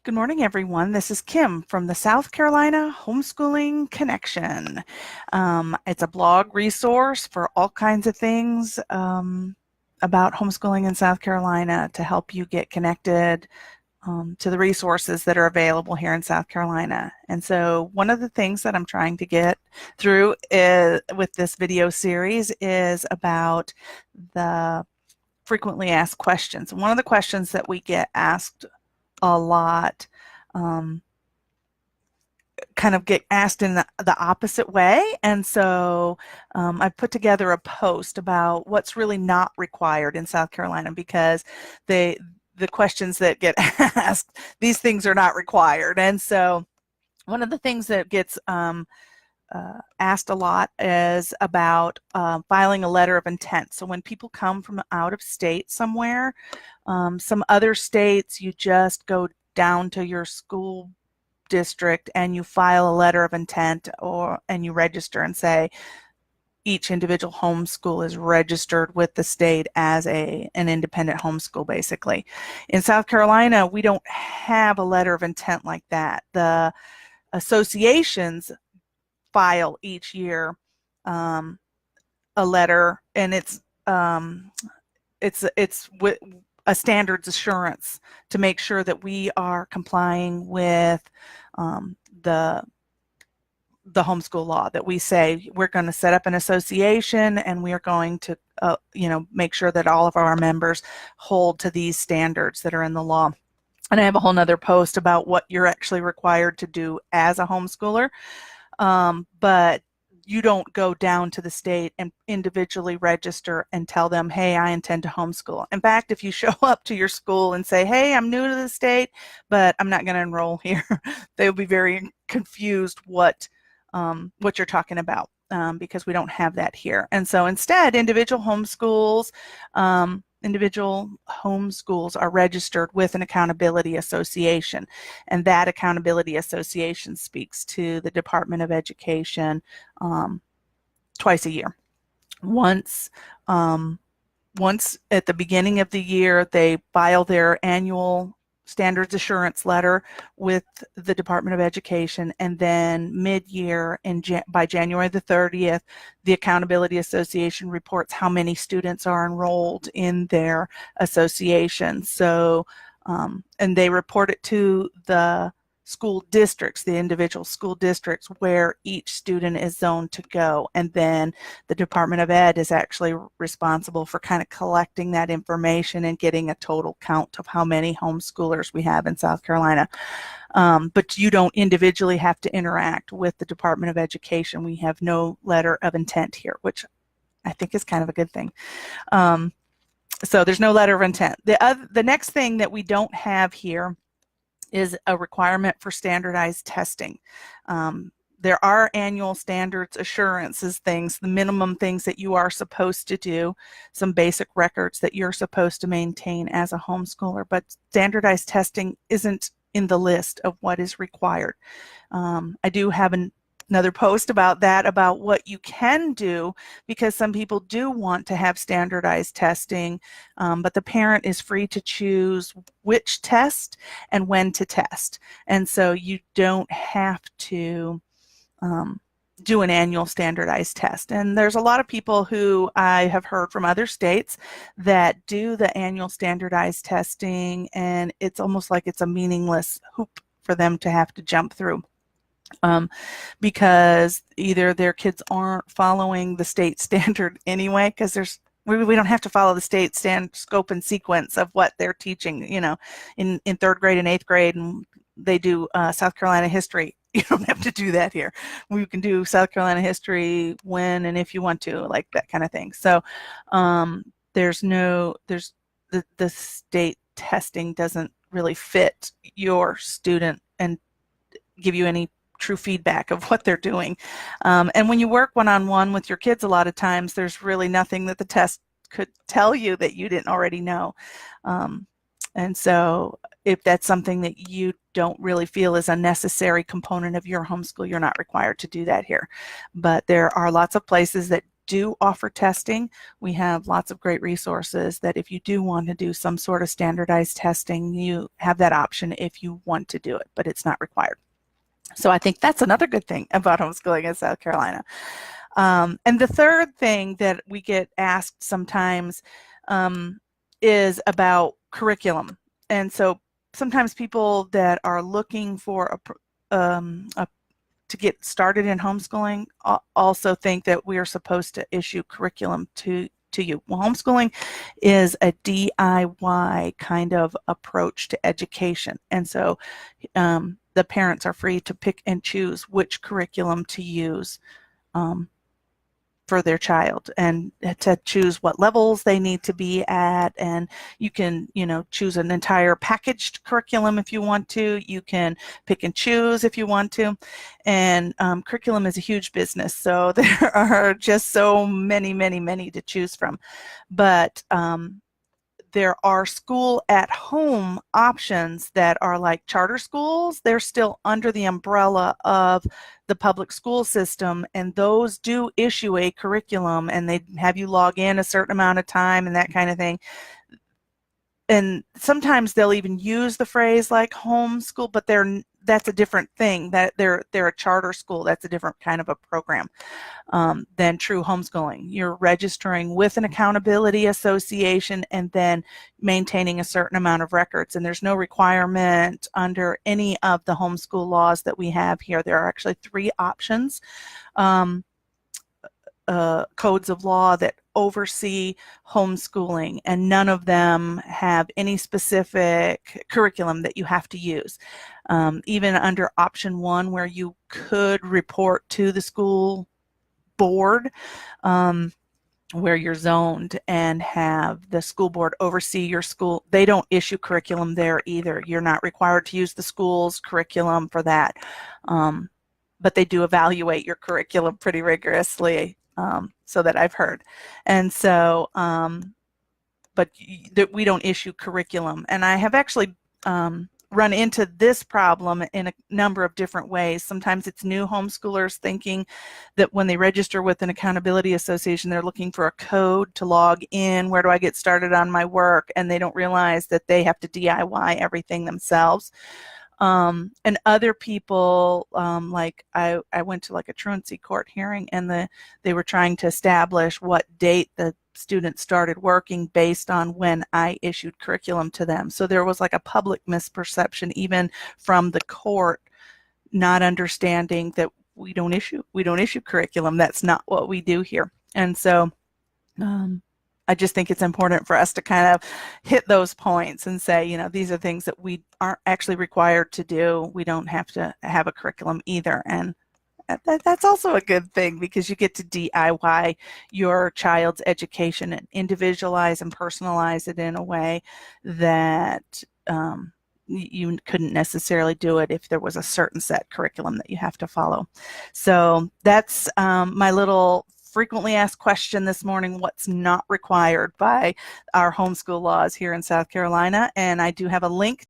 Good morning, everyone. This is Kim from the South Carolina Homeschooling Connection. It's a blog resource for all kinds of things about homeschooling in South Carolina to help you get connected to the resources that are available here in South Carolina. And so one of the things that I'm trying to get through with this video series is about the frequently asked questions. One of the questions that we get asked a lot kind of get asked in the opposite way. And so I put together a post about what's really not required in South Carolina, because the questions that get asked, these things are not required. And so one of the things that gets asked a lot is about filing a letter of intent. So when people come from out of state somewhere, some other states, you just go down to your school district and you file a letter of intent, and you register and say each individual homeschool is registered with the state as an independent homeschool, basically. In South Carolina, we don't have a letter of intent like that. The associations file each year a letter, and it's with a standards assurance to make sure that we are complying with the homeschool law, that we say we're going to set up an association and we are going to make sure that all of our members hold to these standards that are in the law. And I have a whole nother post about what you're actually required to do as a homeschooler. But you don't go down to the state and individually register and tell them, hey, I intend to homeschool. In fact, if you show up to your school and say, hey, I'm new to the state, but I'm not going to enroll here, they'll be very confused what you're talking about, because we don't have that here. And so instead, individual homeschools are registered with an accountability association, and that accountability association speaks to the Department of Education twice a year. Once at the beginning of the year, they file their annual standards assurance letter with the Department of Education, and then mid-year by January the 30th, the Accountability Association reports how many students are enrolled in their association. So and they report it to the school districts, the individual school districts where each student is zoned to go. And then the Department of Ed is actually responsible for kind of collecting that information and getting a total count of how many homeschoolers we have in South Carolina. But you don't individually have to interact with the Department of Education. We have no letter of intent here, which I think is kind of a good thing. So there's no letter of intent. The next thing that we don't have here is a requirement for standardized testing. There are annual standards assurances things, the minimum things that you are supposed to do, some basic records that you're supposed to maintain as a homeschooler, but standardized testing isn't in the list of what is required. I do have another post about that, about what you can do, because some people do want to have standardized testing, but the parent is free to choose which test and when to test. And so you don't have to do an annual standardized test. And there's a lot of people who I have heard from other states that do the annual standardized testing, and it's almost like it's a meaningless hoop for them to have to jump through. Because either their kids aren't following the state standard anyway, because we don't have to follow the state scope and sequence of what they're teaching, in third grade and eighth grade, and they do South Carolina history. You don't have to do that here. We can do South Carolina history when and if you want to, like that kind of thing. So the state testing doesn't really fit your student and give you any true feedback of what they're doing. And when you work one-on-one with your kids, a lot of times there's really nothing that the test could tell you that you didn't already know. And so if that's something that you don't really feel is a necessary component of your homeschool, you're not required to do that here. But there are lots of places that do offer testing. We have lots of great resources that if you do want to do some sort of standardized testing, you have that option if you want to do it, but it's not required. So I think that's another good thing about homeschooling in South Carolina. And the third thing that we get asked sometimes is about curriculum. And so sometimes people that are looking for to get started in homeschooling also think that we are supposed to issue curriculum to you. Well, homeschooling is a DIY kind of approach to education. And so the parents are free to pick and choose which curriculum to use for their child, and to choose what levels they need to be at. And you can, choose an entire packaged curriculum if you want to. You can pick and choose if you want to. And curriculum is a huge business, so there are just so many to choose from. But there are school at home options that are like charter schools. They're still under the umbrella of the public school system, and those do issue a curriculum, and they have you log in a certain amount of time and that kind of thing. And sometimes they'll even use the phrase like homeschool, but that's a different thing. That they're a charter school. That's a different kind of a program than true homeschooling. You're registering with an accountability association and then maintaining a certain amount of records. And there's no requirement under any of the homeschool laws that we have here. There are actually 3 options. Codes of law that oversee homeschooling, and none of them have any specific curriculum that you have to use. Even under option 1, where you could report to the school board, where you're zoned, and have the school board oversee your school, they don't issue curriculum there either. You're not required to use the school's curriculum for that, but they do evaluate your curriculum pretty rigorously. So that I've heard. And so, but we don't issue curriculum. And I have actually run into this problem in a number of different ways. Sometimes it's new homeschoolers thinking that when they register with an accountability association, they're looking for a code to log in. Where do I get started on my work? And they don't realize that they have to DIY everything themselves. And other people, like I went to like a truancy court hearing, and they were trying to establish what date the students started working based on when I issued curriculum to them. So there was like a public misperception even from the court, not understanding that we don't issue curriculum. That's not what we do here. And so I just think it's important for us to kind of hit those points and say, these are things that we aren't actually required to do. We don't have to have a curriculum either. And that's also a good thing, because you get to DIY your child's education and individualize and personalize it in a way that you couldn't necessarily do it if there was a certain set curriculum that you have to follow. So that's my little frequently asked question this morning: what's not required by our homeschool laws here in South Carolina. And I do have a link